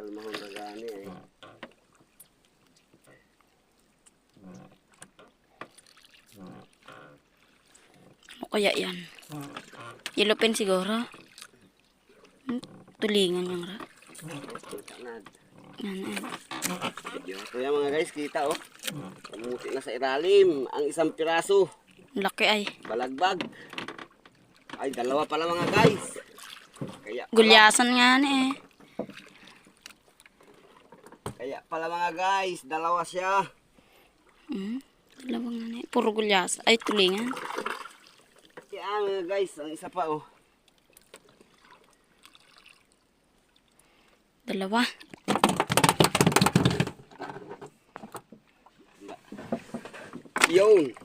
Salmahon na gani eh. Ano kaya yan? Yellow pen siguro. Tulingan yung ra. Tanad. Yan. Medyo ito yan mga guys, kita oh. Kamuti na sa ilalim. Ang isang piraso. Laki ay. Balagbag. Ay, dalawa pala mga guys. Kaya pala, Gulyasan nga na eh. kaya pala mga guys, dalawa siya. Dalawa nga na eh. Puro gulyas. Ay, tulingan. Kaya mga guys, ang isa pa oh. Dalawa. Yun.